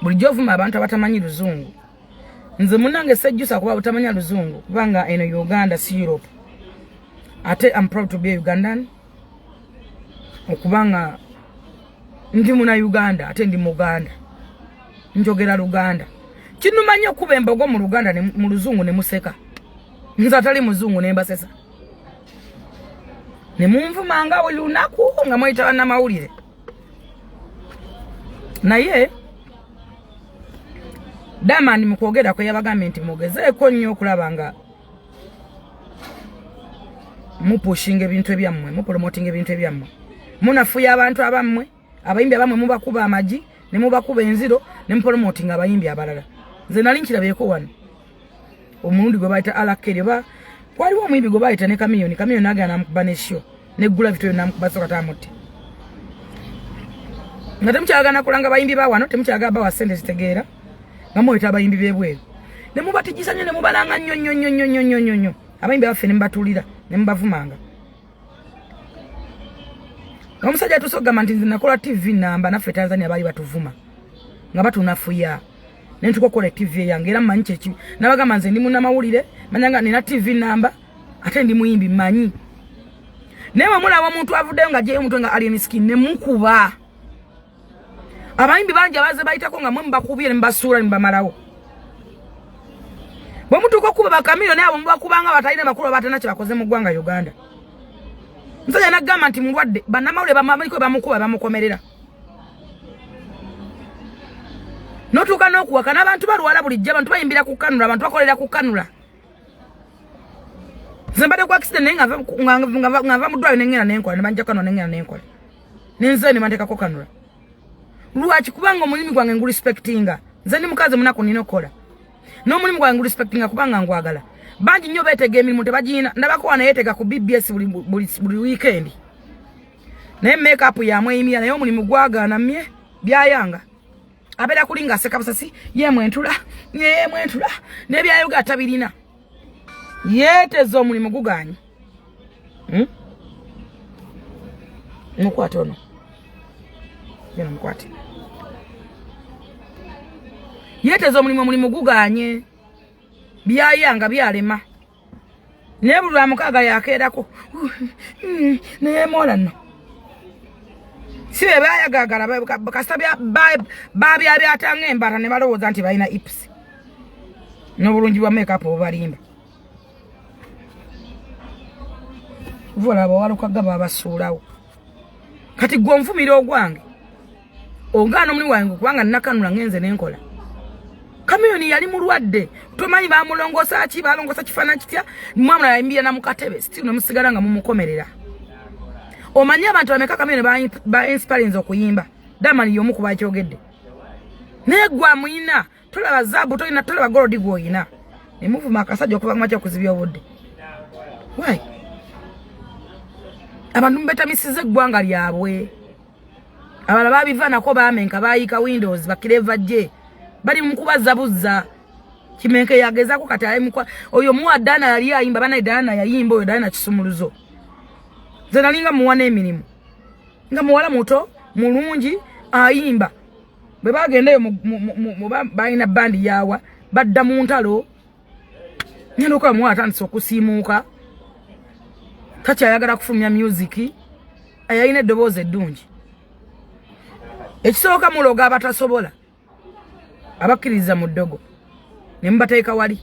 bulijjo ovuma abantu abatamanyi luzungu nze munange sejjusa kuba butamanya luzungu kubanga eno Uganda si Europe ate I'm proud to be a Ugandan okubanga ndi muna Uganda ate ndi Muganda njogera Luganda kinumanya okuba embogo mu Luganda ne mu luzungu ne museka nza atali muzungu ne mbasesa ne mumvumanga olunaku nga mwita abanamawulire naye Diamond mukwogera kwe yabagambye nti mugezeeko nnyo okulaba nga mupushinga ebintu ebyammwe mupromoting ebintu ebyammwe munafuya abantu abammwe abayimbi abammwe mubakuba amaji ne mubakuba enziro ne mupromoting abayimbi abalala nze nali nkirabeeko wano omulundi gwe bayita alangide waliwo omuyimbi gwe bayita ne kamiyoni naga namukuba nesho ne gravity namukuba soka tamutti nga temukyagana kulanga bayimbi ba wano temukyagaba bawa sente zitegeera nga mweta abayimbi bebweru ne mubatijisa nnyo ne mubalanga nnyo abayimbi baffe ne mubatulira ne mubavumanga omusajja tusogamba nti nze nakola TV namba naffe Tanzania bali batuvuma nga batunafuya ne ntukokola TV yange era mmanyi kyeki nabagamba nze ndi munamawulire manyanga nina TV namba ate ndi muyimbi mmanyi newe mulaba omuntu avuddeyo nga gyeyo omuntu nga alien skin ne mukuba abayimbi banja baze bayitako nga mwe mbakubye ne mbasuula ne mbamalawo bwe mutuuka okuba bakamiro naye abo mubakubanga batalina bakulu batana kye bakoze mu ggwanga Uganda musajja nagamba nti mulwadde bannamawulire bamaliko bamukuba bamukomerera notuuka n'okuwakana abantu balwala bulijjo abantu bayimbira ku kanula abantu bakolera ku kanula nze mbadde ku accident naye nga nva mu ddwaliro nengenda nenkola ne banja kanula nengenda nenkola nenze ne banteekako kanula lwaki kubanga omulimu gwange ngu respectinga nze ndi mukazi munaku nina okola n'omulimu gwange ngu respectinga kubanga ngwagala bangi nnyo beetega emirimu tebagiina ndabako wana yeetega ku BBS buli weekend naye makeup yamweyimira naye omulimu gwagaana mmye byayanga abeera kulinga aseka busasi ye mwentula n'ebyayoga tabirina yeeteza omulimu guganye mukwate ono yena mukwate yeeteza omulimu guganye byayanga byalema naye buli lwa mukaaga yakeerako naye mola nno si be bayagagala kasita babyabyatanga embata ne balowooza nti balina ips n'obulungi bwa makeup obubalimba vola bawalukaga babasuulawo kati gwe onvumira ogwange ogaana omulimu wange kubanga nnakanula ngenze nenkola kamiyoni yali mulwadde tomanyi bamulongosa ki balongosa kifaananyi kitya mwamula yayimbira na mukatebe still nemusigala nga mumukomerera omanyi abantu bameka kamiyoni ba inspirinze okuyimba Diamond y'omu kuba kyogedde naye gwe amuyina tolaba zaabu tolaba golodi gwoyina ne muvuma akasajja okuva mu okuzibya obudde why abantu mbetamisize eggwanga lyabwe abala babivaanako bamenka bayiika windows bakireva gye bali mukubazabuza kimenke yagezaako kati ayimukwa oyo muwa Dana yali ayimba bana Dana yayimba oyo Dana kisumuluzo nze nalinga muwa n'emirimu nga muwala muto mulungi ayimba bwe bagendeyo balina bandi yawa badda mu ntalo nyina okuba muwa atandise okusiimuuka takyayagala kufulumya music ayalina eddoboozi eddungi ekisooka muloga abatasobola abakkiriza mu ddogo ne mubateeka wali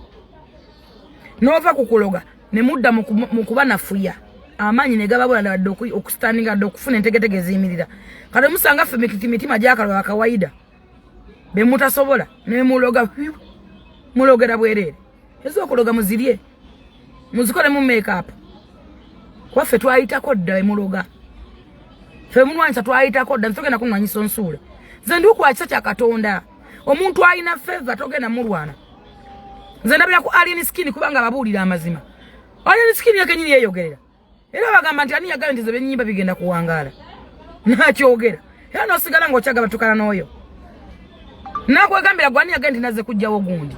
n'ova kukuloga ne mudda mu kuba nafuya amaanyi ne gababula ddadde okustandinga ddde okufuna entegetege eziyimirira kale musanga ffe mitima gyakaloba bakawaida be mutasobola ne muloga mulogera bwereere ez'okuloga muzirye muzikole mu makeup kuba ffe twayitako dda emuloga ffe munwanyisa twayitako dda nsogenda kunwanyisa onsuula nze ndi okuwa kisa kya Katonda omuntu alina favor togenda mulwana nze ndabira ku alien skin kubanga babuulira amazima alien skin yakenyini yeyogerera era bagamba nti ani yagala nti ze benyimba bigenda kuwangaala nakyogera era nosigala ng'okyaga batukana n'oyo nakwegambira gwe ani yagala nti naze kujjawo gundi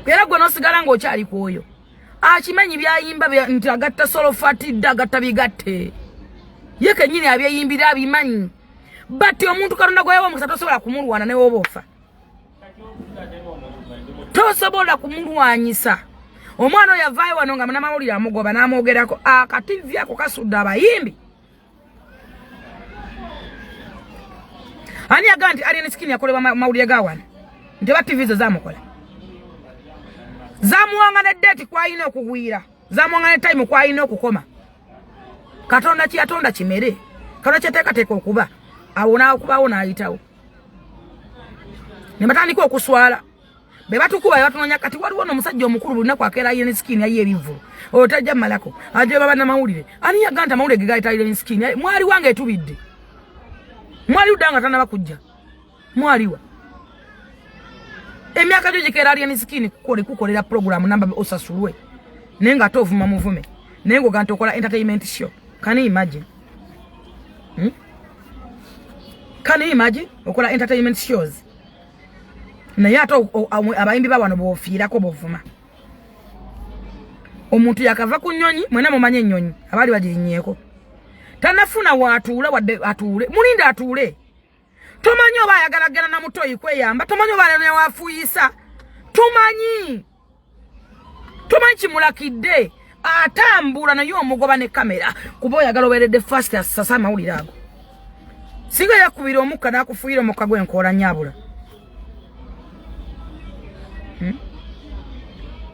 era gwe nosigala ng'okyali ku oyo akimanyi byayimba nti agatta solo fatidde agatta bigatte ye kenyini abyeyimbira abimanyi But omuntu Katonda gwe mukisa tosobola kumulwana ne wobofa. Tosobola kumulwanyisa. Omwana yavaayo wano nga abanamawulire amugoba n'amwogerako akativi ako kasudde abayimbi. Ani aganti ali nsikini yakoleba mawulire gawana. Nti ba TV zo zamukola. Zamuwanga ne date kwa ino okugwira. Zamuwanga ne time kwa ino okukoma. Katonda ki atonda kimere. Katonda kyeteekateeka okuba. Awona okubawo n'ayitawo. Ne batandika okuswala. Be batukuba batunonya kati waliwo n'omusajja omukulu bulina kwakera yene skin yayi ebivu. Otajja malako. Aje baba na mawulire. Ani yaganta mawulire gigaita yene skin. Mwali wange etubidde. Mwali udanga tana bakujja. Mwaliwa. Emyaka joje kera yene skin kukolera program namba osasulwe. Nenga tovuma muvume. Nengo ganto kola entertainment show. Can you imagine? Can you imagine? Okola entertainment shows. Na yato abayimbi babano bofiira ko bovuma. Omuntu yakava ku nnyonyi mwena mumanye nnyonyi abali bagirinnyeko. Tanafuna watuula wadde atuule. Mulinda atuule. Tomanyi oba ayagalagana na mutoyi kweyamba. Tomanyi oba ne wafuuyisa. Tomanyi kimulakidde. Atambula nayo omugoba ne kamera kuba oyagala oberedde fast asasa amawulire ago. Singa yakubira omukka n'akufuuyira omukka gwenkola nyabula.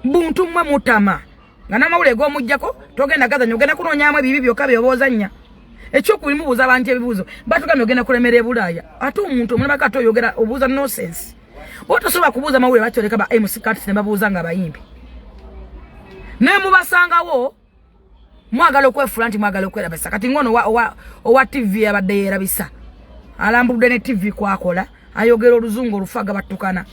Buntu mwe mutama. Nga n'amawulire g'omujjako togenda gazanya ogenda kunoonyaamu ebibi byokka by'oboozannya. Ekyokubiri mubuuza abantu ebibuuzo. Batugambye ogenda kulemera e Bulaaya. Ate omuntu omulaba kati oyogera obuuza nonsense. Otosobola kubuuza amawulire bakyoleka ba MC Cartis ne babuuza nga bayimbi. Ne mubasangawo mwagala okwefuula nti mwagala okwerabisa kati ngono owa TV abadde yerabisa alambudde ne TV kwakola ayogera oluzungu olufaga batukana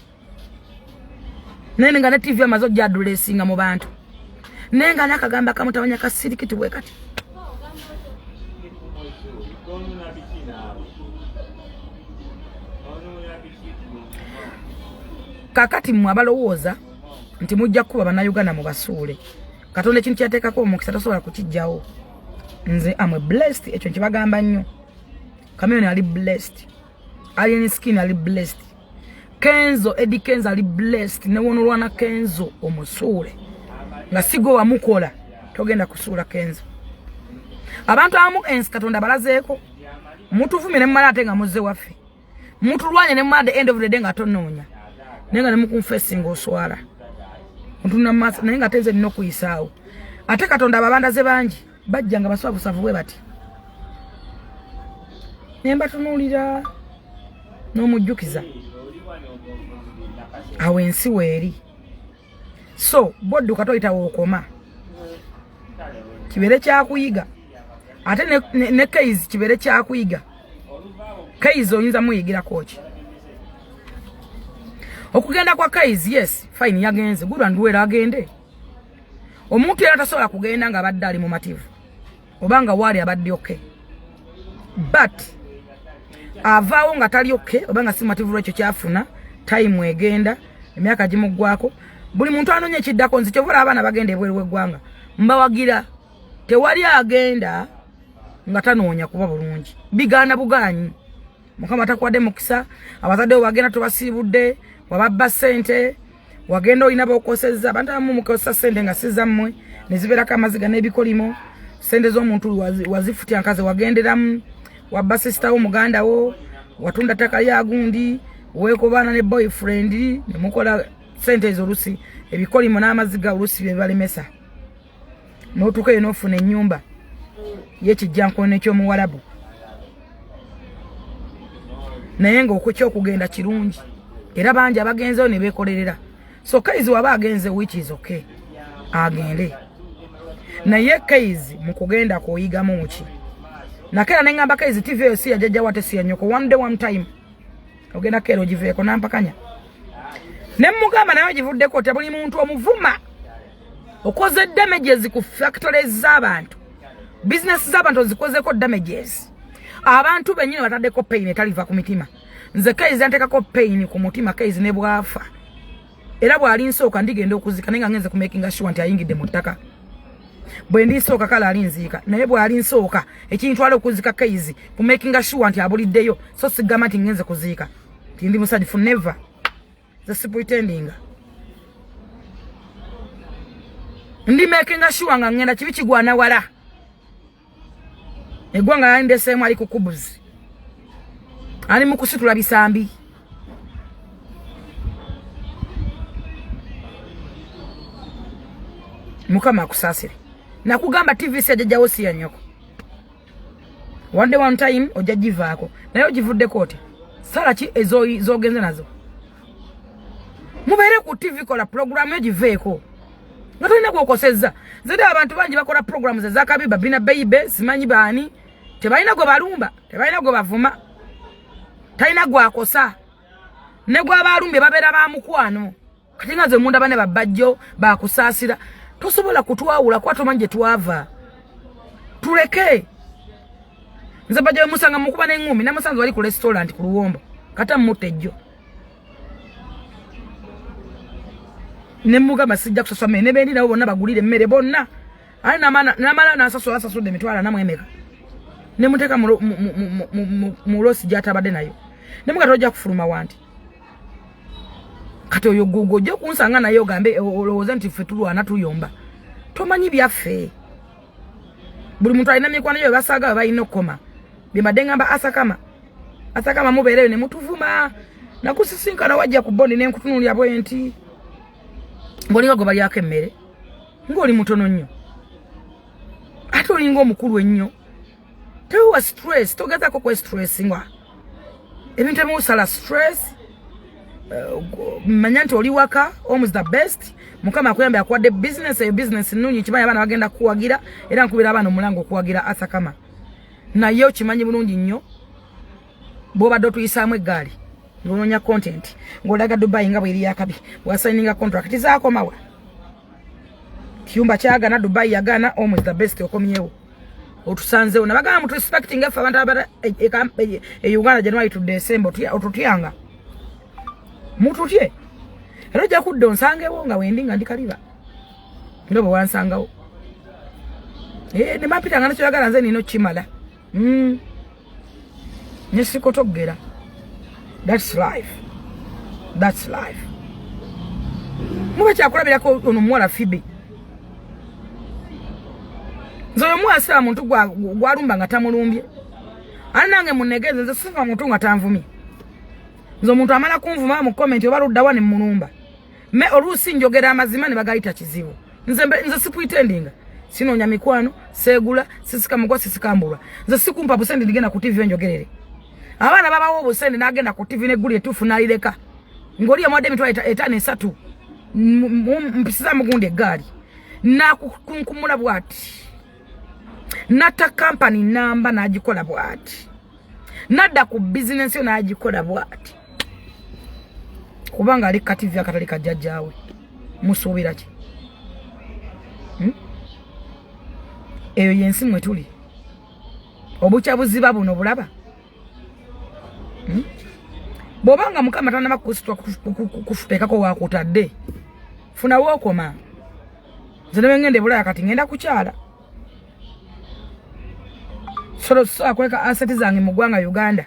nene nga ne TV amazo jaddulesinga mu bantu nenga nakagamba kamutabanya kasirikiti bwe kati kakati mwabalowooza nti mujja kuba bannayuganda mu basuule Katonda ekintu kyateekako omukisa tosobola kukijjawo. Nze amwe blessed ekyo nkibagamba nnyo. Kamyoni ali blessed. Alien skin ali blessed. Kenzo Eddie Kenzo ali blessed. Ne wonolwana Kenzo omusuule. Nga sigo wamukola togenda kusuula Kenzo. Abantu amu ensi Katonda balazeeko. Mutuvumye ne mmala ate nga muzze waffe. Mutulwanye ne mmala the end of the day nga tonoonya. Nenga ne mukunfessinga oswala. Ntuna masa nenga tenze nino kuyisaawo. Ate Katonda babandaze bangi bajjanga baswabusavu bwe bati. Nemba tunuulira n'omujjukiza. Awo ensi weeri. So boddu katoyita wokoma. Kibere kyakuyiga. Ate ne case kibere kyakuyiga. Case oyinza muyigira kochi. Okugenda kwa Kaizi yes fine yagenze gulwa nduwera agende omuntu era tasobola kugenda nga abadde ali mu mativu obanga wali abadde okay but avaawo nga tali okay obanga si mativu lwekyo kyafuna time egenda emyaka gimuggwako buli muntu anonye kiddako nzi kyovula abaana bagenda ebweru w'eggwanga mbawagira tewali agenda nga tanoonya kuba bulungi bigaana bugaanyi Mukama takuwadde mukisa abazadde bagenda tubasiibudde wababba sente wagenda olina bokoseza abantu abamu mukosa sente nga sizammwe neziberako amaziga n'ebikolimo sente z'omuntu wazifutya nkaze wagenderamu wabba sister wo muganda wo watunda ttaka lya gundi weekobana ne boyfriend ne mukola sente ezo olusi ebikolimo n'amaziga olusi bye balemesa n'otuuka eyo n'ofuna ennyumba y'ekijjankono eky'omuwalabu naye ng'okukyokugenda kirungi era bangi abagenzeyo ne beekolerera so Kaizi waba agenze which is okay agende naye Kaizi mu kugenda kwoyigamu muki nakera nengamba Kaizi TV eyo si yajjajja wate si yanyoko one day one time ogenda kero giveeko nampakanya ne mugamba nayo givuddeko te buli muntu omuvuma okoze damages ku factories z'abantu business z'abantu zikozeko damages abantu benyine bataddeko pain etaliva ku mitima nze Kaizi antekako pain ku mutima Kaizi ne bwafa era bwali nsooka ndigenda okuzika nenga ngenze ku making sure nti ayingidde mu ttaka bwe ndisooka kala alinziika naye bwe alinsooka ekintwala okuzika kaizi ku making sure nti abuliddeyo so sigamba nti ngenze kuziika nti ndi musadifu never the pretending ndi making sure nga ngenda kibi kigwana wala egwanga yandeseemu ali kukubuzi ali mu kusitula bisambi mukama akusasire nakugamba TV sejjawo si yanyoko one time ojajivaako naye ogivudde kote sala ki ezogenze nazo mubeere ku TV kola program yo giveeko nga tolina gwokosezza zede abantu bangi bakola program za kabiba bina bayibe simanyi baani tebalina gwe balumba tebalina gwe bavuma talina gwakosa ne gw'abalumbe babeera ba mukwano kati nga ze munda bane babajjo bakusaasira tosobola kutwawula kwa tomanje twava tuleke nze bajjo musanga mukuba n'engumi namusanze wali ku restaurant ku Luwombo kata mutejjo nemugamba sijja kusasama ne bendi nabo bonna bagulire emmere bonna ali namala nasasudde emitwala namwemeka nemuteka mu losi gyatabadde nayo nemuga tojja kufuluma wanti kati oyo gugo jo kunsanga naye ogambe olowooza nti ffe tulwana tuyomba tomanyi byaffe buli muntu alina mikwano gyo basaga balina okukoma byemadde ngamba asakama mubeereyo ne mutuvuma nakusisinkana wajja ku bondi nenkutunulya bwenti ng'olinga gwe balyako emmere ng'oli mutono nnyo ate olinga omukulu ennyo tewa stress togezako kwe stressingwa ebintu ebimusala stress manya nti oli waka almost the best mukama akuyamba yakwadde business eyo business nnungi kimanyi abaana bagenda kuwagira era nkubira abaana omulango okuwagira asakama naye okimanyi bulungi nnyo bw'obadde otuyisaamu eggaali ng'onoonya content ng'olaga Dubai nga bw'eri yakabi bw'asayininga contract zaakomawa kiyumba kyagana Dubai yagana almost the best okomyewo otusanzewo nabagamba mutu respecting effe abantu abata Uganda January to December otutyanga mututye era ojja kudda onsangewo nga wendi nga ndikaliba nga bwe wansangawo ne mampitanga nakyoyagala nze nina okimala nesikotogera that's life muba kyakulabirako ono muwala Fibi nze oyo muwala sira muntu gwalumba nga tamulumbye ali nange munegeze nze sifa muntu nga tanvumye nze omuntu amala kunvuma mu comment oba luddawa ne mulumba me oluusi njogera amazima ne bagayita kizibu nze sipretendinga sinoonya mikwano seegula sisikamugwa sisikambulwa nze sikumpa busendi ndigenda ku TV enjogerere abaana babawo obusendi n'agenda ku TV negguli etuufu n'alireka ng'oli amwadde emitwalo 5-3 mpisiza mugundi eggaali nakunkumula bw'ati natta kampani namba n'agikola bw'ati nadda ku bizinensi yo n'agikola bw'ati kubanga ali kativi akatali kajjajjaawe musuubira ki eyo yensi mwe tuli obukya buziba buno bulaba bw'obanga mukama tanaba kusitwa kufuteekako wakutadde funawo okoma nze ne ngende bulaya kati ngenda kukyala solo akweka aseti zange mu ggwanga Uganda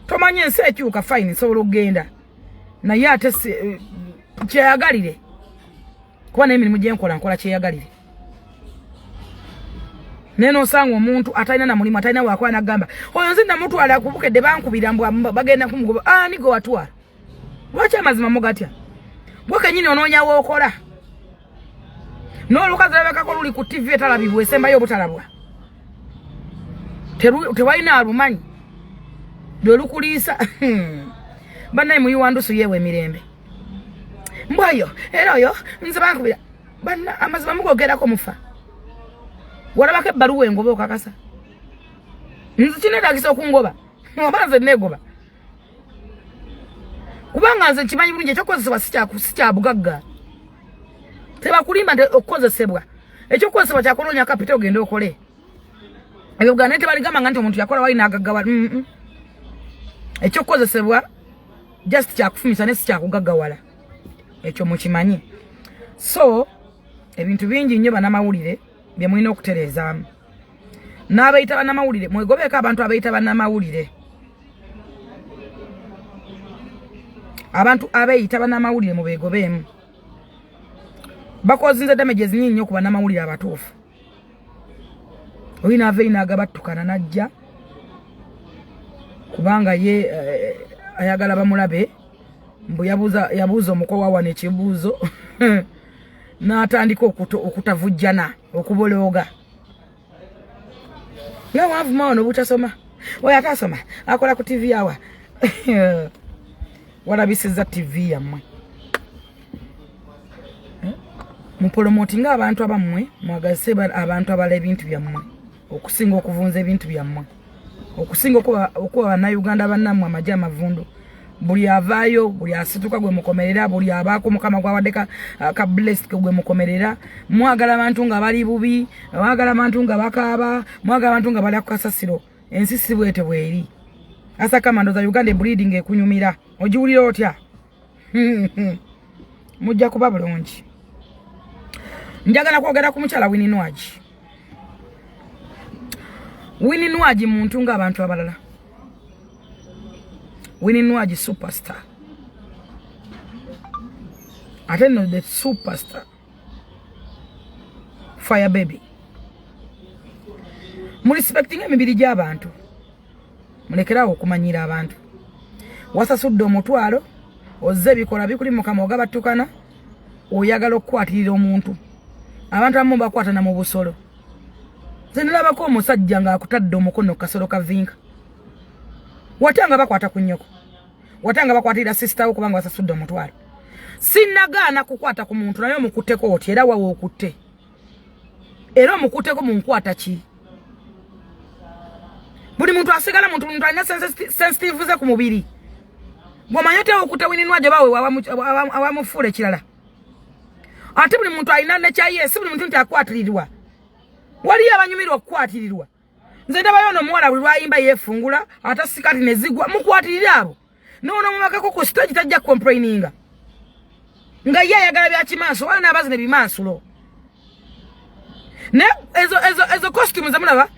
tomanyi ensi ekyuka fine nsobola okugenda naye ate kyeyagalire kuba n'emirimu gye nkola kyeyagalire neno osanga omuntu atalina na mulimu atalina wakola n'agamba oyo nze namutwala akubukedde bankubira mbwa bagenda kumugoba ani gwe watwala lwaki amazima mugatya gwe kennyini onoonya wookola n'olukazi labekako luli ku TV etalabibwa esembayo obutalabwa tewalina alumanyi lwe lukuliisa bannaye muyiwandusu yeewe emirembe mbwayo era oyo nze bankubira banna amazima mugogerako mufa walabako ebbaluwa engoba okakasa nze kineetagisa okungoba oba nze neegoba kubanga nze nkimanyi bulungi ekyokukozesebwa sikyabugagga tebakulimba nti okukozesebwa ekyokukozesebwa kyakunoonya kapita ogende okole ebyo buganda tebaligamba nga nti omuntu yakola wali n'agaggawa ekyokukozesebwa just kyakufumisa ne si kyakugaggawala ekyo mukimanyi so ebintu bingi nnyo banamawulire bye mulina okuterezaamu. N'abayita abanamawulire mwegobeeko abantu abayita abanamawulire. Abantu abayita abanamawulire mubeegobeemu. Bakozinze damages nyingi nnyo ku banamawulire abatuufu. Oyina ave inaagabattukana najja kubanga ye ayagala bamulabe mbu yabuuza omukowa wane ekibuuzo n'atandika okutavujjana okubolooga. Nga wanvuma ono butasoma oyo atasoma akola ku TV awa walabisiza TV yammwe. Mupromotinga abantu abammwe mwagase abantu abala ebintu byammwe okusinga okuvunza ebintu byammwe okusinga okuba bannayuganda bannammwe amagye amavundu. Buli avaayo buli asituka gwe mukomerera buli abaako mukama gwawadde ka blessed gwe mukomerera. Mwagala abantu nga bali bubi mwagala abantu nga bakaaba mwagala abantu nga bali ku kasasiro. Ensi si bwete bweri. Asa kamando za Uganda breeding ekunyumira ojiwulira otya? Mujja kuba bulungi. Njagala kwogera ku mukyala Winnie Nwagi. Winnie Nwagi muntu nga abantu abalala. Winnie Nwagi superstar. Ate no the superstar. Fire baby. Mu respecting emibiri gy'abantu. Mulekerawo okumanyira abantu. Wasasudde omutwalo ozze bikola bikuli mukama ogabattukana oyagala okukwatirira omuntu. Abantu abamu bakwatana mu busolo. Nze nalabako omusajja ng'akutadde omukono kasolo kavinka. Watanga bakwata ku nnyoko. Watanga bakwatirira sister wo kubanga wasasudde omutwalo. Sinnagaana kukwata ku muntu naye omukutteko oti era wawe okutte. Era omukutteko mu nkwata ki? Buli muntu asigala muntu alina sensitive ze ku mubiri. Bw'omanyote okutte Winnie Nwagi bawe awamufuula ekirala. Ate buli muntu alina nekyaye si buli muntu nti akwatirirwa. Waliyo abanyumirwa okukwatirirwa. Nze ndabayo ono muwala buli lwayimba yeefungula ate sikati ne zigwa mukwatirira abo. N'ono mumakako ku stage tajja complaininga. Nga ye ayagala bya kimaaso wala n'abazi ne bimaasulo. Ne ezo costume zamulaba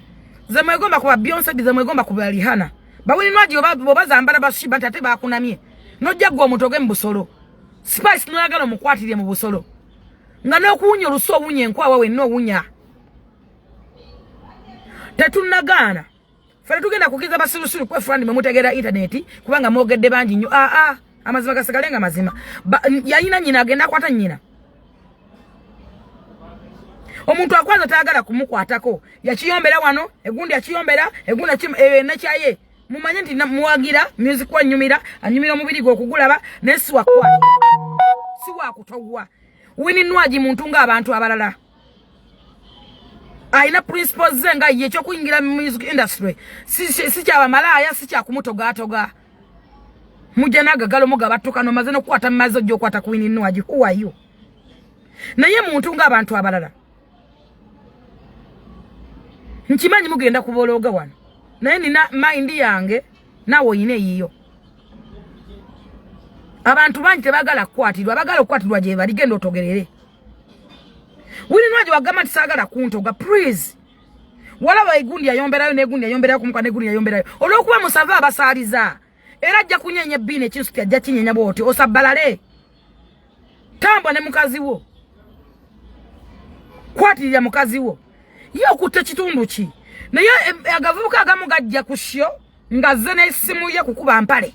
zamwegomba kuba Beyonce zamwegomba kuba Rihanna. Bawini Nwagi obazambala bashiba ate bakunamye. Nojja gwa omutoge mu busolo. Spice n'ayagala omukwatirire mu busolo. Nga n'okuwunya oluso owunya enkwawa wenna owunya. Tetunagaana. Fale tugenda kukiza basirusiru kwe fulani memutegera internet kubanga mwogedde bangi nnyo. Amazima gasagalenga mazima. Yalina nyina agenda kwata nyina. Omuntu akwaza tayagala kumukwatako. Yakiyombera wano, egundi yakiyombera, egundi nekyaye. Mumanye nti muwagira music wa nyumira, anyumira omubiri gwe okugulaba nesi wakwata. Si wakutogwa. Winnie Nwagi muntu nga abantu abalala. Aina principles zenga ye kyokuyingira mu music industry. Si kyaba malaya si kyakumutogatoga. Mujja nagagalo mugabattukano maze nokwata maze ojjo kwata ku Winnie Nwagi. Who are you? Naye muntu nga abantu abalala. Nkimanyi mugenda kubologa wano. Naye nina mind yange nawo oyine yiyo. Abantu bangi tebagala kukwatirwa, bagala okukwatirwa gye bali genda otogerere. Winnie Nwagi wagamba nti saagala kuntoga, please. Walaba egundi yayomberayo n'egundi yayomberayo kumuka n'egundi yayomberayo. Olw'okuba musava abasaaliza. Era ajja kunyenya ebbina ekinsuti ajja kinyenya bw'oti osabbalale. Tambwa ne mukazi wo. Kwatirira mukazi wo. Ye okutte kitundu ki? Naye agavubuka agamu gajja ku shyo nga zze n'essimu ye kukuba mpale.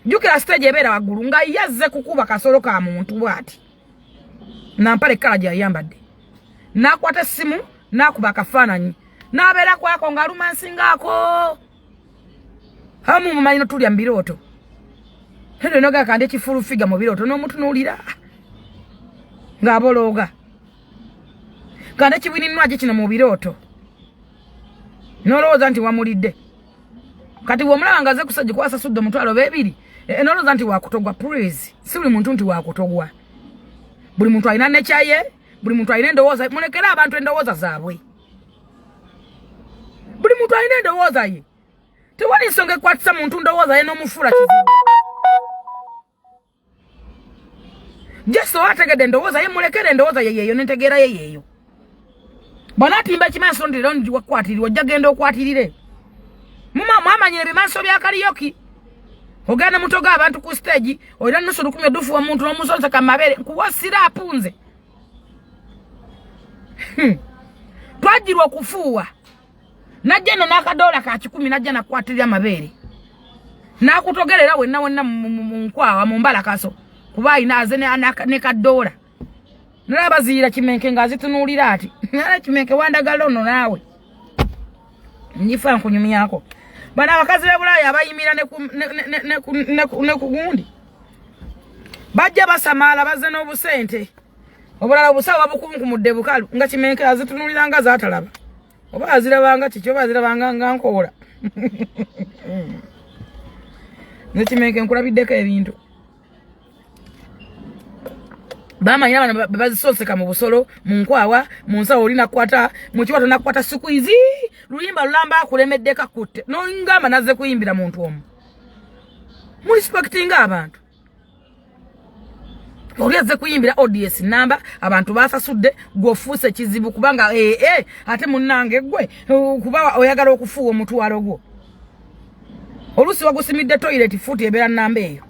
Jukira stage ebeera waggulu nga yazze kukuba kasolo ka muntu bw'ati. Na mpale kala gy'ayambadde. N'akwata essimu n'akuba akafaananyi. N'abeera kwako nga alumansingaako. Hamu mumanyino tulya mu birooto. Hendo noga kande kifulu figa mu birooto n'omutunuulira. Ng'abolooga. Kande Winnie Nwagi kino mu birooto. Nolowooza nti wamulidde. Kati womulaba nga azze kusajja kwasasudde omutwalo beebiri. Nolowooza nti wakutogwa, please. Si buli muntu nti wakutogwa. Buli muntu alina nekyaye, buli muntu alina endowooza. Mulekere abantu endowooza zaabwe. Buli muntu alina endowooza ye. Tewali nsonga ekwatisa muntu ndowooza ye n'omufuula kizibu. Jesu ategedde endowooza ye mulekere endowooza ye yeeyo n'entegeera ye yeeyo. Bonatimba kimanso ndiro ndi wakwatiri wajja genda okwatirire. Mwamanyire bimanso bya karaoke. Ogana mutoga abantu ku stage, oira nusu lukumya dufu wa muntu nomusonza kamabere kuwasira apunze. Twajirwa kufuwa. Najja no nakadola ka 10 najja nakwatirira mabere. Nakutogerera wenna munkwawa mumbala kaso. Kuba ina azene ne kadola. Nalabazira kimenke ngazitunulira ati. Nala kimenke wandagala ono nawe. Njifa nkunyumi yako. Bana bakazi bebulaya abayimira ne kugundi. Bajja basamala bazze n'obusente. Obulala obusawa bukunku mudde bukalu nga kimenke azitunulira nga zatalaba. Oba azirabanga kikyo bazirabanga nga nkola. Ne kimenke nkulabiddeko ebintu. Bama yana bazisoseka mu busolo mu nkwawa mu nsawo olina kwata mu kiwato nakwata siku izi lulimba lulamba akulemeddeka kutte no ngamba naze kuyimbira muntu omu mu respecting abantu oliaze kuyimbira audience namba abantu basasudde gwofuuse kizibu kubanga ate munnange gwe kuba oyagala okufuwa omutwalo gwo olusi wagusimidde toilet futi ebera namba eyo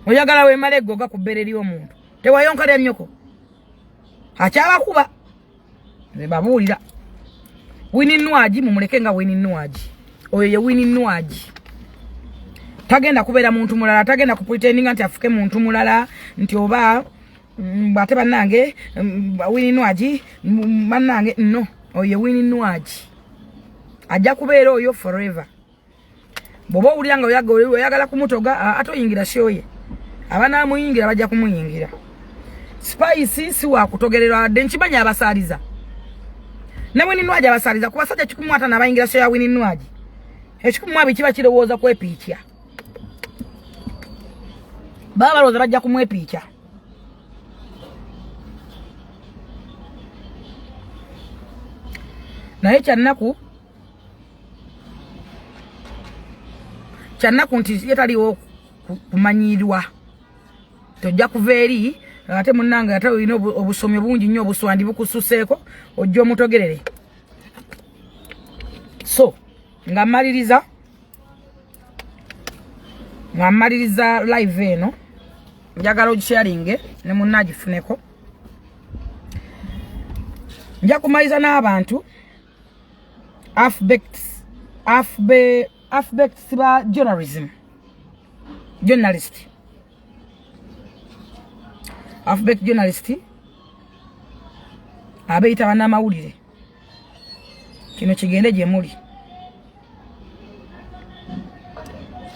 oyagala wemale goga kubereri omuntu tewayonkale myoko akyaba kuba nebabulira wininwaji mumulekenga wininwaji oyo ye wininwaji tagenda kubeera muntu mulala tagenda kupretendinga nti afuke muntu mulala nti oba bate bannange wininwaji bannange no oyo ye wininwaji ajja kubeera oyo forever bobo ulianga oyagala kumutoga atoyingira shoye abana muyingira bajja kumuyingira Spice si wa kutogererwa denchimanya abasaliza. Namwe ninwaje abasaliza kubasajja kikumwata nabayingira so ya wininwaje. Ekikumwabi kiba kirowooza kwepiikya. Baba loza bajja kumwepiikya. Naye kyannaku nti yetaliwo kumanyirwa. Tojja kuveeri ate munnanga ate olina obusomi bungi nnyo obuswandi bukususeeko ojja omutogerere. So nga mmaliriza live eno njagala ogisharinge ne munna agifuneko. Nja kumaliza n'abantu half-baked ba journalist half-baked journalist abeita abanamawulire kino kigende gye muli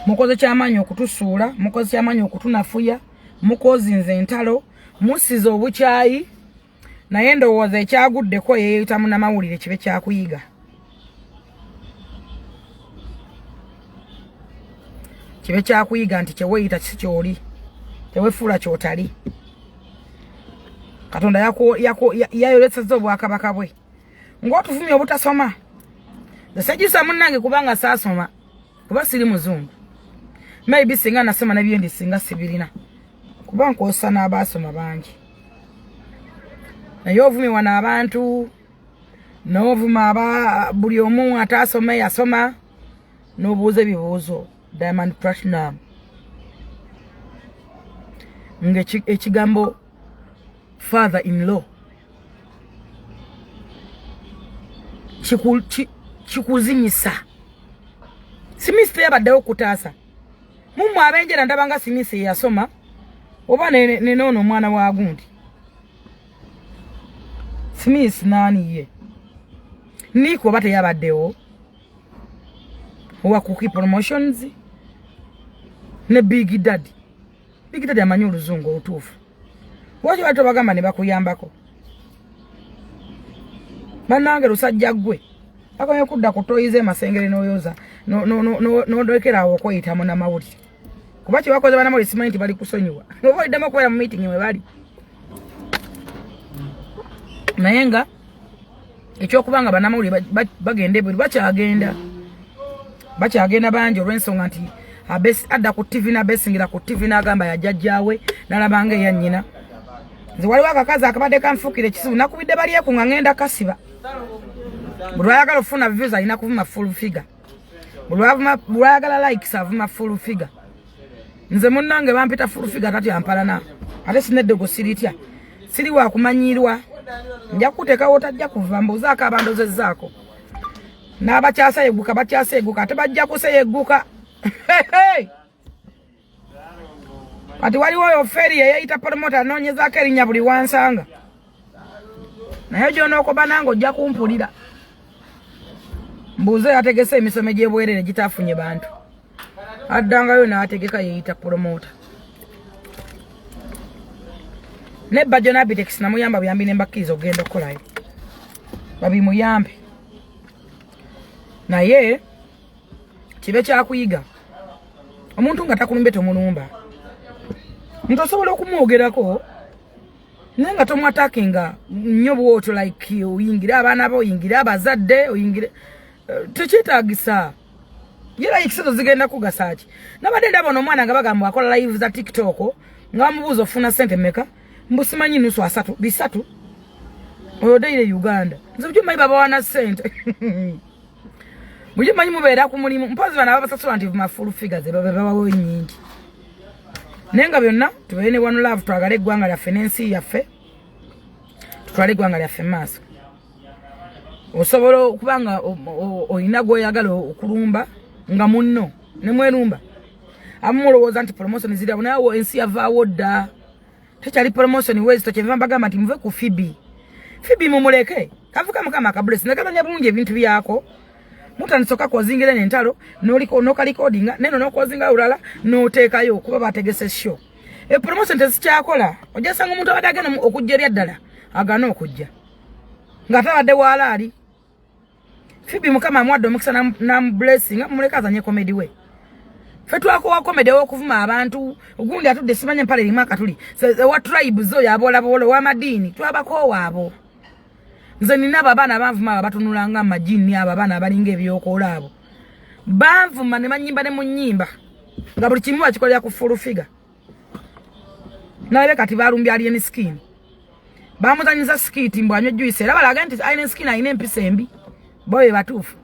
mukoze kyamanyi okutusuula mukoze kyamanyi okutunafuya mukozi nze entalo musize obukyayi naye ndowooza ekyaguddeko yeeyita munamawulire kibe kyakuyiga. Kibe kyakuyiga nti kyeweeyita kisi kyoli tewefuula kyotali. Katonda yayoletsa obwakabaka bwe ng'otuvumye obutasoma nsejusa munnange kubanga saasoma kuba siri muzungu maybe singa nasoma nabyo ndi singa sibirina kuba nkosa n'abaasoma bangi naye ovumibwa n'abantu n'ovuma buli omu ataasoma yasoma n'obuuza ebibuuzo Diamond Platinum ekigambo father-in-law kikuzinyisa. Simisi teyabaddewo kutaasa mumwe abenjera ndabanga Simisi yasoma oba nenono omwana wa gundi. Simisi nani ye Niko oba teyabaddewo owa Cookie Promotions ne Big Daddy amanyi oluzungu olutuufu. Waki watu bagamba ne bakuyambako bannange lusajja gwe akonye kudda kutoyize masengere n'oyoza n'odekerawo okweyita munamawulire kuba kyebakoze banamawulire simanyi nti bali kusonyiwa oba oyiddemu okubeera mu meeting mwe bali naye nga ekyokubanga banamawulire bagenda ebweru bakyagenda bangi olw'ensonga nti adda ku TV n'abeesingira ku TV n'agamba yajjajjaawe n'alabanga eya nnyina. Nze waliwo akakazi akabadde kanfukire ekisibu nakubidde balyeku nga ngenda kasiba bulwayagala ofuna views alina kuvuma full figure bulwayagala likes avuma full figure nze munnange bampita full figure tati ampalana ate sinedde go siritya siri wa kumanyirwa nja kuteekawo tajja kuva mbuzaako abandoze zaako n'abakyasa yeguka bakyasa yeguka ate bajja kuseyeguka ati waliwo oyo feri yeyayita promota anoonyezaako erinnya buli wansanga naye gy'onookoba nange ojja kumpulira mbuuze yategese emisomo gy'ebwerere gitaafunye bantu addangayo n'ategeka yeyita promota nebba Jonabitex namuyamba buyambi nembakkiriza ogenda okukolayo babimuyambe naye kibe kyakuyiga omuntu nga takulumbe tomulumba muntu osobola okumwogerako naye nga tomwatakinga nnyo bwotyo like oyingire abaana bo oyingire abazadde oyingire tekyetaagisa yera ekisezo zigenda kugasa ki nabadde ndaba omwana nga bagamba akola live za TikTok nga bamubuuza ofuna sente meka mbusimanyi nusu 3 oyo deire Uganda nze bujumanyi babawana sente bujumanyi mubeera ku mulimu mpozi bana babasasula nti vuma full figures babawo nyingi nenga byonna tubeere ne one love twagala eggwanga lyaffe n'ensi yaffe tutwale eggwanga lyaffe maaso osobola okubanga olina gw'oyagala okulumba nga munno ne mwerumba amulowooza nti promotion zirabo naye ensi yavaawo dda tekyali promotion wezi tokyeva mbagamba nti muve ku Fibi mumuleke kavuka mukama akablesi nagatanya bulungi ebintu byako mutandika kozingira n'entalo n'oka recordinga neno n'okozinga ulala n'oteekayo kuba bategese show promotion tezikyakola ojasanga omuntu abadde agenda okujja eri ddala agana okujja nga tabadde waalaali Fibi mukama amwadde omukisa na blessing mumuleke azanye comedy we fe twakowa comedy w'okuvuma abantu ogundi atudde simanye mpale limu akatuli wa tribes oyo abolabola w'amadiini twabakoowa abo nze nina abaana banvuma abatunulanga amajini abo abaana abalinga ebyokola abo banvuma ne banyimba ne mu nnyimba nga buli kimu bakikolera ku full figure naye kati balumbya alien skin bamuzanyiza skiti mbwanywe juice era balaga nti alien skin ayina empisa embi boye batuufu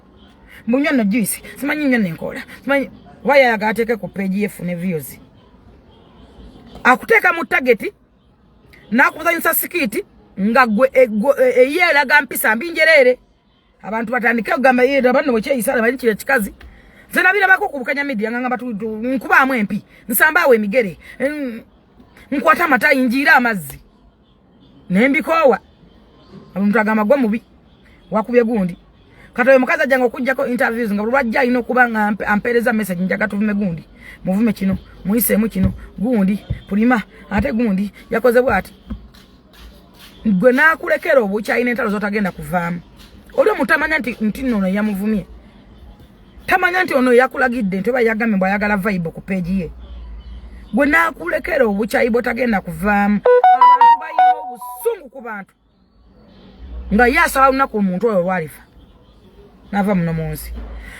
mbunywa no juice simanyi nnyo nenkola simanyi waya yagateke ku page yefu ne views akuteeka mu target nakuzanyisa skiti nga gwe eyera gampisa mbinjerere abantu batandike ogamba yera bano bwekyeyisala bali kire kikazi zenabira bako kubukanya media nganga batu nkuba amwe empi nsambaawe emigere nkwata amata injira amazzi nembikowa abantu agamba gwa mubi wakubye gundi katoye mukaza jango okujjako interviews nga bulwajja ino kubanga ampereza message njaga tuvume gundi muvume kino muisemu kino gundi pulima ate gundi yakoze bwati gwe nakulekera obucha ine entalo zotagenda kuvaamu olwo mutamanya nti nno yamuvumye tamanya nti ono yakulagidde nti oba yagambe mbwa yagala vibe ku page ye gwe nakulekera obucha ibo tagenda kuvaamu abantu bayina obusungu ku bantu nga yasaba lunaku omuntu oyo lwalifa nava muno munsi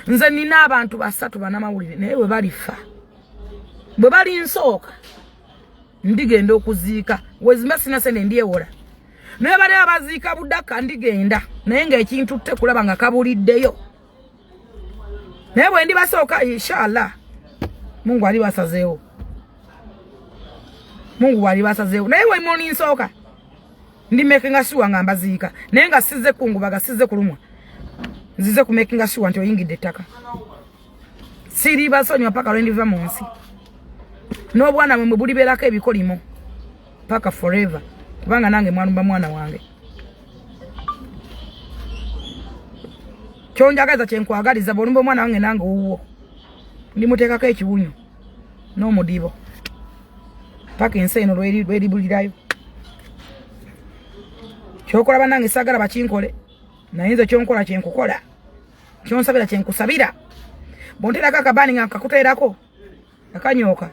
nze nina abantu 3 abanamawulire naye bwe balifa bwe bali nsooka ndigenda okuziika wezima sina sene ndyewola naye bali abaziika buddaka ndigenda naye ng'ekintu tekulaba nga kabuliddeyo naye bwe ndi basooka inshallah Mungu ali basazeewo naye bwe moni nsooka ndi making sure nga mbaziika naye nga sizze kungubaga sizze kulumwa nzize ku making sure nti oyingidde ettaka siri basonywa paka lwendiva mu nsi n'obwana mwe bulibeerako ebikolimo paka forever kubanga nange mwanumba mwana wange kyonjagaza kyenkwagaliza bwolumba omwana wange nange owuwo ndimuteekako ekiwunyo n'omudibo paka ensi eno lweribulirayo kyokola banange saagala bakinkole naye nze kyonkola kyenkukola kyonsabira kyenkusabira bonterako akabaani nga nkakuteerako akanyooka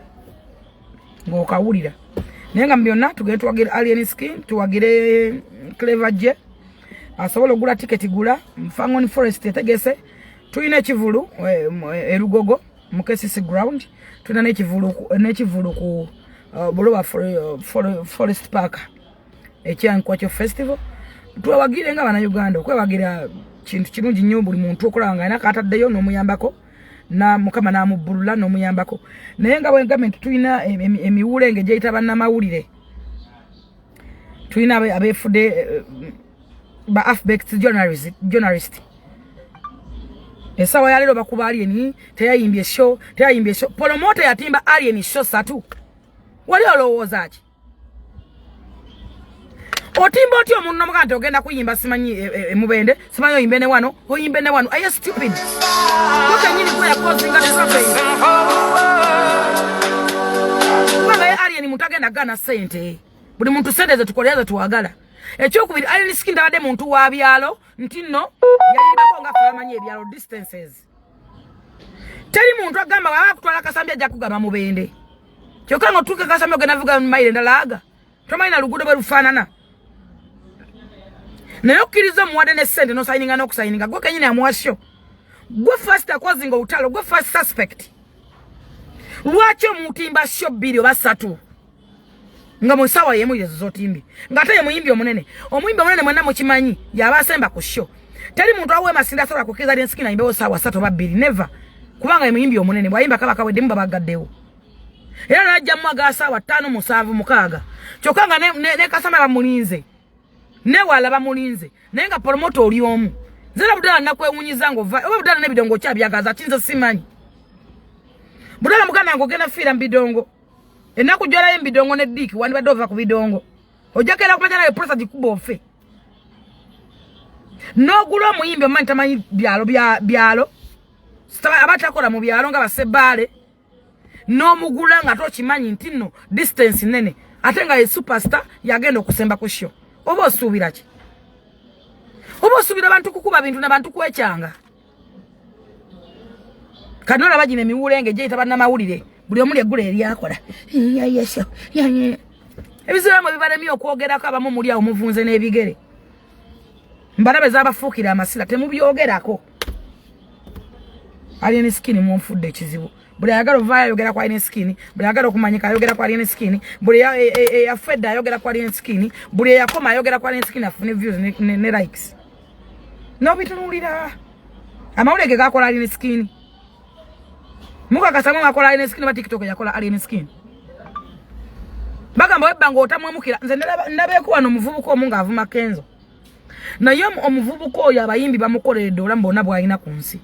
ng'okawulira naye nga byonna tugende tuwagire alien skin tuwagire clever je asobola ogula tiketi gula Fangoni Forest etegese tulina ekivulu erugogo mu KCC ground tulina n'ekivulu ku Buloba Forest Park ekyankwakyo festival tuwagire nga bana Uganda okwewagira kintu kirungi nnyo buli muntu okulanga nakataddeyo n'omuyambako na mukama namubulula n'omuyambako naye nga government tulina emiwulenge gyeyita abanamawulire tulina abefude ba half-baked journalist esawa yalero bakuba alien teyayimbye show promoter yatimba alien show satu wali olowooza ki otimba otyo omuntu nomugante ogenda kuyimba simanyi emubende simanyi oyimbe ne wano are you stupid koke nyini kuya kozinga tesafe kubanga alien muntu agenda gana sente buli muntu sente ze tukoleza tuwagala ekyokubiri alien skinda bade muntu wa byalo ntino yayibako nga famanyi ebyalo distances teri muntu agamba wakutwala kasambya ajja kugamba mubende kyoka ngo tuke kasambya ogenda vuga maile ndalaga tomaina lugudo bwe rufanana naye okkiriza muwadde ne sente nosayininga n'okusayininga gwe kenyini amuwasyo gwe first akozinga olutalo gwe first suspect lwaki omutimba syo 2 oba 3 nga musawa yemu yezo zotimbi ngate ye muyimbi omunene mwenna mukimanyi yaba asemba ku syo teri muntu awe masinda asobola kukiza ali nsikina imbewo sawa 3 oba 2 never kubanga ye muyimbi omunene bwayimba kaba kawedde babagaddewo era najja mwaga sawa 5 7 6 kyokanga ne kasama bamulinze ne wala bamulinze naye nga promoter oli omu zera budala nakwewunyiza ngo oba budala ne bidongo kyabyagaza kinzo simanyi budala mugana ngo gena fira mbidongo enaku jola embidongo ne diki wani badova ku bidongo ojakera kumanya na process dikubofe no gulo muyimbe mani tamanyi byalo sitaba abatakola mu byalo nga basebale no mugula nga tokimanyi ntino distance nene ate nga ye superstar yagenda okusemba ku show oba osubira ki oba osubira bantu kukuba bintu na bantu kwekyanga kanora bagine miwulenge gyeyita abanamawulire buli omuli eggula eryakola yesho ebiziramu bibalemi okwogerako abamu muli awo muvunze n'ebigere mbalabe z'abafuukira amasira temubyogerako alien skin munfudde ekizibu buli ayagala ovaayo ayogera ku alien skin buli ayagala okumanyika ayogera ku alien skin buli yafedda ayogera ku alien skin buli yakoma ayogera ku alien skin afune views ne likes nobitunulira amawulire ge gakola alien skin muka kasamu akola alien skin ba TikTok yakola alien skin bagamba webbanga otamwemukira nze ndabeeko wano omuvubuka omunga avuma kenzo naye omuvubuka oyo abayimbi bamukoleredde olamba ona bwalina ku nsi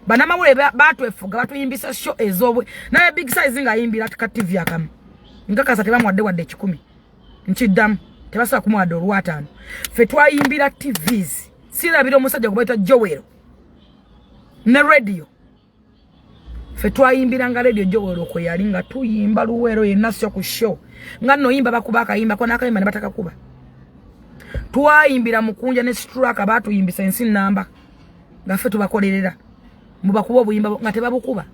banamawulire batwefuga batuyimbisa show ezobwe naye big size nga ayimbira ka TV akamu nkakasa tebamwadde wadde 10 nkiddamu tebasobola kumuwadde olw'ataano ffe twayimbira TVs sirabira omusajja gwe bayita Joel ne radio ffe twayimbira nga radio Joel okwe yali nga tuyimba luwero yenna syo ku show nga nno yimba bakuba akayimba ko n'akayimba ne batakakuba twayimbira mukunja ne straka batuyimbisa ensi namba nga ffe tubakolerera mubakuba obuyimba nga tebabukuba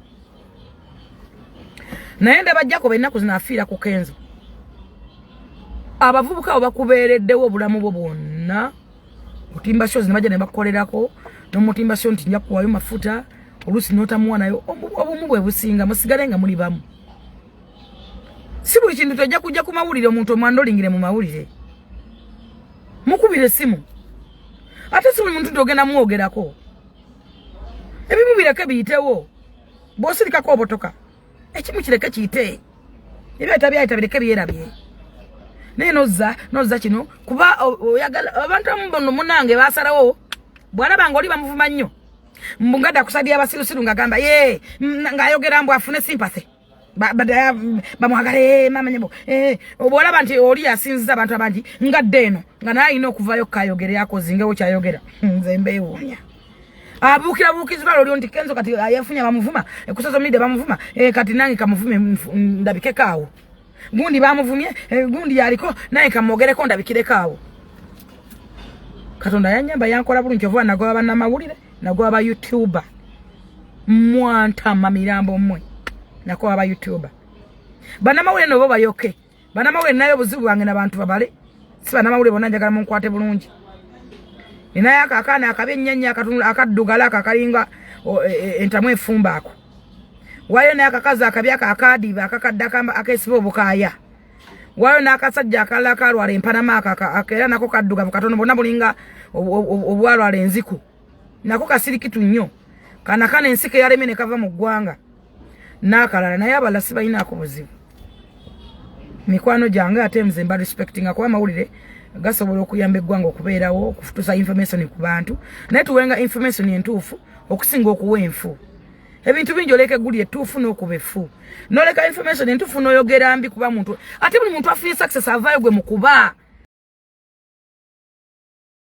naye ndabajjako bennaku zinaafiira ku kenzo abavubuka abo bakubeereddewo obulamu bwo bwonna otimba shows ne bajja ne bakukolerako n'omutimba show nti nja kuwayo mafuta oluusi n'otamuwa nayo obumu bwe businga musigale nga muli bamu si buli kintu tojja kujja ku mawulire omuntu omwandolingire mu mawulire mukubire simu ate si buli muntu togenda mwogerako ebimu bireke biyitewo bw'osirikako obotoka ekimu kireke kiyite ebyayita bireke byerabye naye nozza kino kuba oyagala abantu amubono munange basalawo bwalabanga oli bamuvuma nnyo mbungada akusabye abasirusiru ngagamba ye ng'ayogera mbu afune sympathy bamwagale mama nyebo obwolaba nti oli asinziza abantu abangi ngadde eno nga naye alina okuvayo kayogere yakozingewo kyayogera nze mbeewuunya abukira olyo nti kenzo kati yafunya bamuvuma ekusozo media bamuvuma kati nange kamuvume ndabike kaawo gundi bamuvumye gundi yaliko naye kamogereko ndabikire kaawo katonda yanyamba yankola bulungi ovuba nagoba bannamawulire nagoba ba YouTuber mwantama mirambo mmwe nakoba aba YouTuber bannamawulire nobo bayoke bannamawulire nayo buzibu bwange n'abantu babale si bannamawulire bonna njagala munkwate bulungi ninaye akakana akabennyanya akaddugala akakalinga entamu efumba ako wayo naye akakazi akabya akadiba akakadda akesiba obukaya wayo n'akasajja akalala kalwala empanama akera nako kaddugavu katono bonna bulinga obwalwala enziku nako kasirikitu nnyo kana ensike yaleme ne kava mu ggwanga n'akalala naye abalasi balinaako buzibu. Mikwano gyange ate nze mba respectinga kuba amawulire gasobola okuyamba eggwanga okubeerawo okufutusa information ku bantu naye tuwenga information entuufu okusinga okuwa enfu. Ebintu bingi oleka eggulu ettuufu n'okuba effu n'oleka information entuufu n'oyogera mbi kuba muntu ate buli muntu afunye success avaayo gwe mu kuba